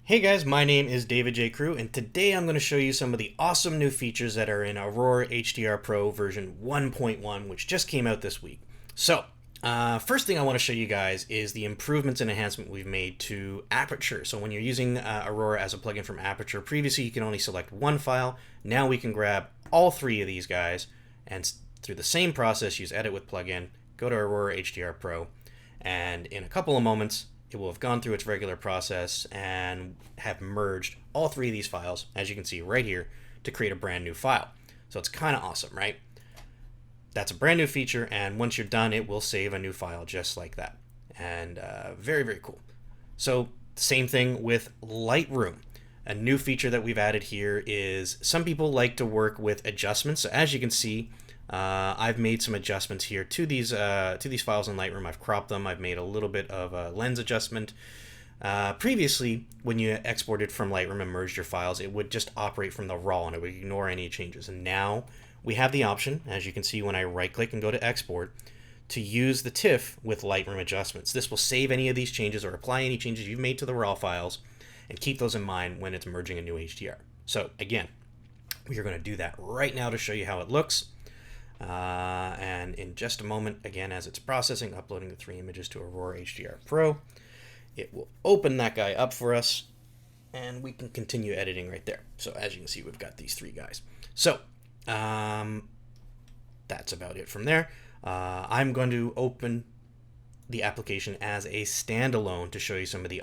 Hey guys, my name is David J. Crew, and today I'm going to show you some of the awesome new features that are in Aurora HDR Pro version 1.1, which just came out this week. So, first thing I want to show you guys is the improvements and enhancement we've made to Aperture. So when you're using Aurora as a plugin from Aperture, previously you can only select one file. Now we can grab all three of these guys, and through the same process, use Edit with Plugin, go to Aurora HDR Pro, and in a couple of moments, it will have gone through its regular process and have merged all three of these files, as you can see right here, to create a brand new file. So it's kind of awesome, right? That's a brand new feature, and once you're done, it will save a new file just like that. And very, very cool. So same thing with Lightroom. A new feature that we've added here is some people like to work with adjustments. So as you can see, I've made some adjustments here to these files in Lightroom. I've cropped them. I've made a little bit of a lens adjustment. Previously, when you exported from Lightroom and merged your files, it would just operate from the raw and it would ignore any changes. And now we have the option, as you can see when I right-click and go to Export, to use the TIFF with Lightroom Adjustments. This will save any of these changes or apply any changes you've made to the raw files and keep those in mind when it's merging a new HDR. So again, we are going to do that right now to show you how it looks. And in just a moment, again, as it's processing, uploading the three images to Aurora HDR Pro, it will open that guy up for us, and we can continue editing right there. So as you can see, we've got these three guys. So that's about it from there. I'm going to open the application as a standalone to show you some of the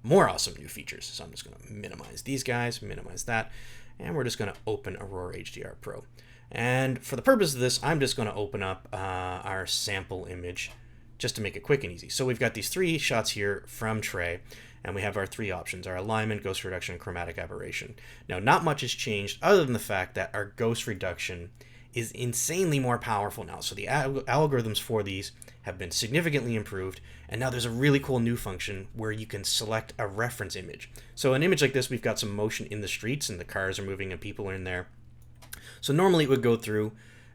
more awesome new features. So I'm just going to minimize these guys, minimize that, and we're just going to open Aurora HDR Pro. And for the purpose of this, I'm just going to open up our sample image just to make it quick and easy. So we've got these three shots here from Trey, and we have our three options: our alignment, ghost reduction, and chromatic aberration. Now, not much has changed other than the fact that our ghost reduction is insanely more powerful now. So the algorithms for these have been significantly improved, and now there's a really cool new function where you can select a reference image. So an image like this, we've got some motion in the streets, and the cars are moving and people are in there. So normally it would go through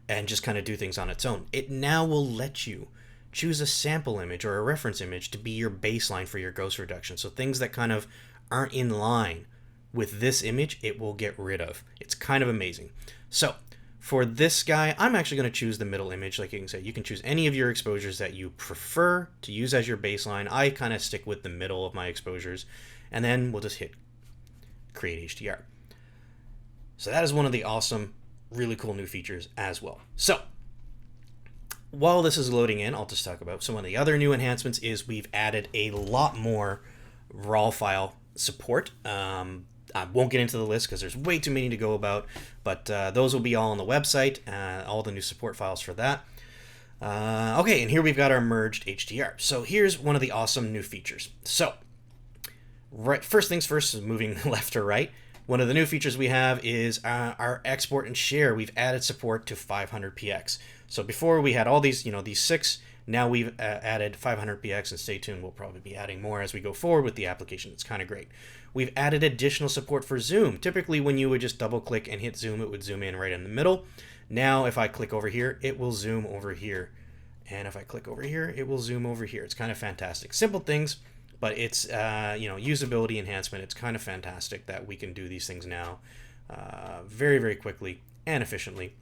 and just kind of do things on its own. It now will let you choose a sample image or a reference image to be your baseline for your ghost reduction. So things that kind of aren't in line with this image, it will get rid of. It's kind of amazing. So for this guy, I'm actually going to choose the middle image. Like you can say, you can choose any of your exposures that you prefer to use as your baseline. I kind of stick with the middle of my exposures, and then we'll just hit Create HDR. So that is one of the awesome, really cool new features as well. So while this is loading in, I'll just talk about some of the other new enhancements. Is we've added a lot more raw file support. I won't get into the list because there's way too many to go about, but those will be all on the website, all the new support files for that. Okay, and here we've got our merged HDR. So here's one of the awesome new features. So first things first is moving left to right. One of the new features we have is our export and share. We've added support to 500px. So before we had all these, these six. Now we've added 500px, and stay tuned. We'll probably be adding more as we go forward with the application. It's kind of great. We've added additional support for zoom. Typically, when you would just double click and hit zoom, it would zoom in right in the middle. Now, if I click over here, it will zoom over here. And if I click over here, it will zoom over here. It's kind of fantastic. Simple things, but it's usability enhancement. It's kind of fantastic that we can do these things now very, very quickly and efficiently.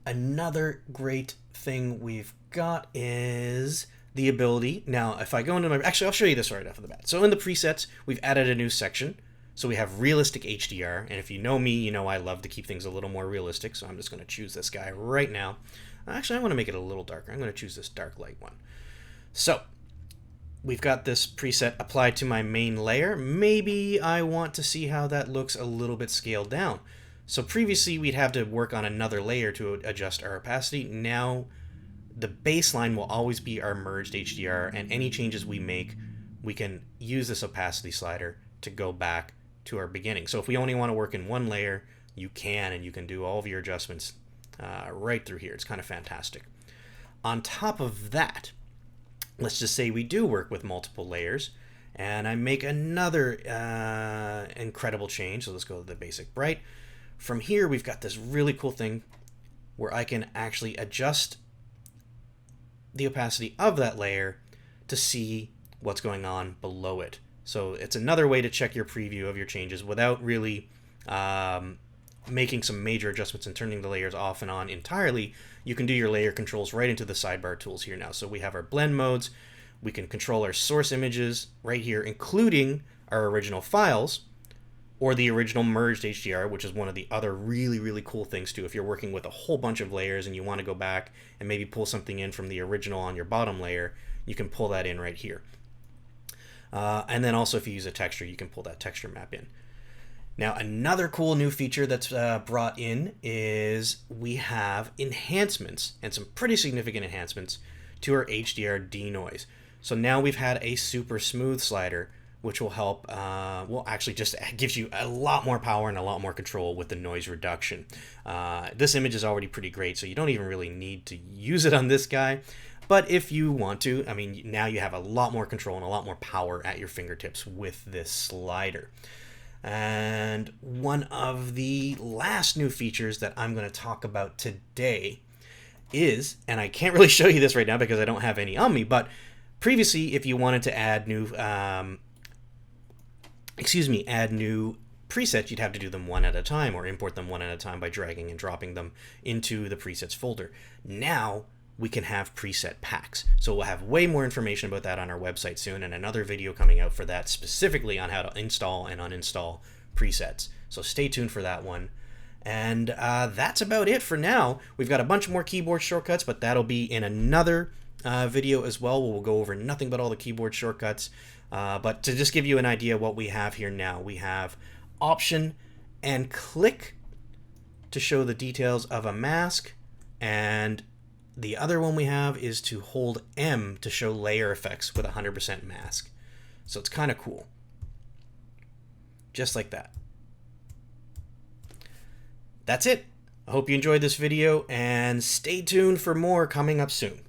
Another great thing we've got is the ability. Now, if I go into actually, I'll show you this right off of the bat. So in the presets, we've added a new section. So we have realistic HDR. And if you know me, you know I love to keep things a little more realistic. So I'm just going to choose this guy right now. Actually, I want to make it a little darker. I'm going to choose this dark light one. So we've got this preset applied to my main layer. Maybe I want to see how that looks a little bit scaled down. So previously we'd have to work on another layer to adjust our opacity. Now the baseline will always be our merged HDR, and any changes we make, we can use this opacity slider to go back to our beginning. So if we only want to work in one layer, you can, and you can do all of your adjustments right through here. It's kind of fantastic. On top of that, let's just say we do work with multiple layers, and I make another incredible change. So let's go to the basic bright. From here, we've got this really cool thing where I can actually adjust the opacity of that layer to see what's going on below it. So it's another way to check your preview of your changes without really making some major adjustments and turning the layers off and on entirely. You can do your layer controls right into the sidebar tools here now. So we have our blend modes. We can control our source images right here, including our original files or the original merged HDR, which is one of the other really, really cool things too. If you're working with a whole bunch of layers and you want to go back and maybe pull something in from the original on your bottom layer, you can pull that in right here. And then also if you use a texture, you can pull that texture map in. Now, another cool new feature that's brought in is we have enhancements, and some pretty significant enhancements to our HDR denoise. So now we've had a super smooth slider, which will help, well, actually just gives you a lot more power and a lot more control with the noise reduction. This image is already pretty great, so you don't even really need to use it on this guy. But if you want to, I mean, now you have a lot more control and a lot more power at your fingertips with this slider. And one of the last new features that I'm going to talk about today is, and I can't really show you this right now because I don't have any on me, but previously if you wanted to add new, add new presets, you'd have to do them one at a time or import them one at a time by dragging and dropping them into the presets folder. Now we can have preset packs. So we'll have way more information about that on our website soon, and another video coming out for that specifically on how to install and uninstall presets. So stay tuned for that one. And that's about it for now. We've got a bunch more keyboard shortcuts, but that'll be in another video as well, where we'll go over nothing but all the keyboard shortcuts. But to just give you an idea what we have here now, we have Option and click to show the details of a mask, and the other one we have is to hold M to show layer effects with 100% mask. So it's kind of cool. Just like that. That's it. I hope you enjoyed this video, and stay tuned for more coming up soon.